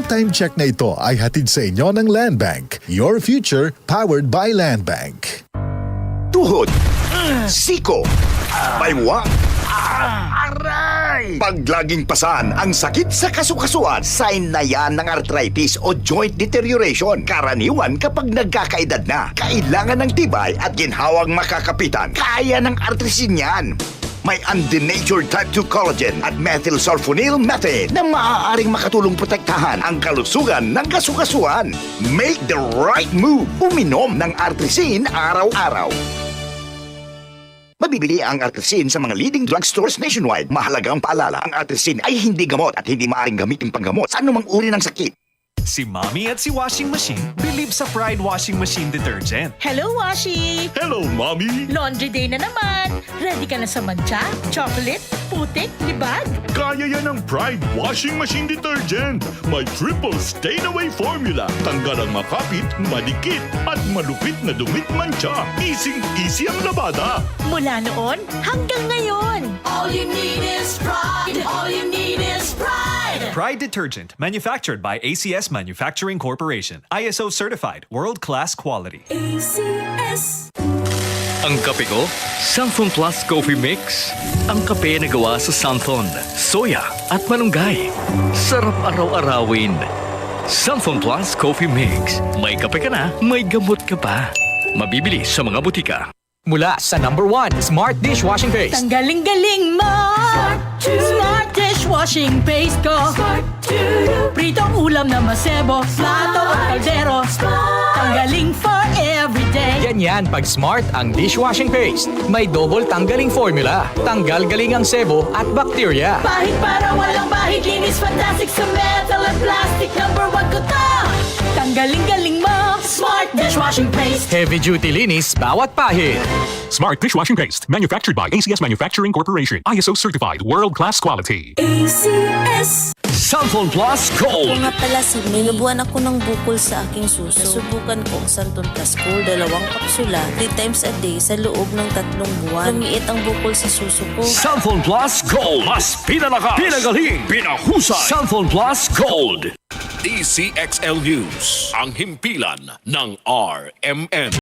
time check na ito ay hatid sa inyo ng Land Bank. Your future powered by Land Bank. Tuhod, siko, baywang, aray! Pag laging pasan ang sakit sa kasukasuan, sign na yan ng arthritis o joint deterioration. Karaniwan kapag nagkakaedad na, kailangan ng tibay at ginhawang makakapitan. Kaya ng artrisin yan. May undenatured type 2 collagen at methylsulfonyl methane na maaaring makatulong protektahan ang kalusugan ng kasukasuan. Make the right move. Uminom ng artrisin araw-araw. Mabibili ang artrisin sa mga leading drugstores nationwide. Mahalagang paalala, ang artrisin ay hindi gamot at hindi maaaring gamitin panggamot sa anumang uri ng sakit. Si Mommy at si Washing Machine believe sa Pride Washing Machine Detergent. Hello, Washi! Hello, Mommy! Laundry day na naman! Ready ka na sa mancha, chocolate, putik, libag? Kaya yan ang Pride Washing Machine Detergent. May triple stain-away formula. Tanggal ang makapit, madikit, at malupit na dumit mancha. Easy ang labada. Mula noon hanggang ngayon. All you need is pride. All you need is pride. Pride Detergent, manufactured by ACS Manufacturing Corporation. ISO certified, world-class quality. ACS. Ang kape ko, Santhon Plus Coffee Mix. Ang kape na gawa sa Santhon, soya at malunggay. Sarap araw-arawin. Santhon Plus Coffee Mix. May kape ka na, may gamot ka pa. Mabibili sa mga butika. Mula sa #1 Smart Dishwashing Paste. Tanggaling-galing mo! Smart dishwashing paste ko. Pritong ulam na masebo, plato at kaldero. Tanggaling for everyday. Ganyan pag Smart ang dishwashing paste. May double tanggaling formula. Tanggal galing ang sebo at bakterya. Bahid para walang bahid, linis fantastic sa metal at plastic. #1 ko to! Tanggaling-galing mo! Smart dishwashing paste. Heavy duty linis bawat pahid. Smart Dishwashing Paste. Manufactured by ACS Manufacturing Corporation. ISO certified, world-class quality. ACS. Santhon Plus Ako Gold. nga pala, may nabuhan ako ng bukol sa aking suso. Nasubukan ko ang Santon Plus Gold, 2 kapsula, 3 times a day sa loob ng 3 buwan. Lumiit ang bukol sa suso ko. Santhon Plus Gold. Mas pinalakas, pinagaling, pinahusay. Santhon Plus Gold. DCXL News, ang himpilan ng RMN.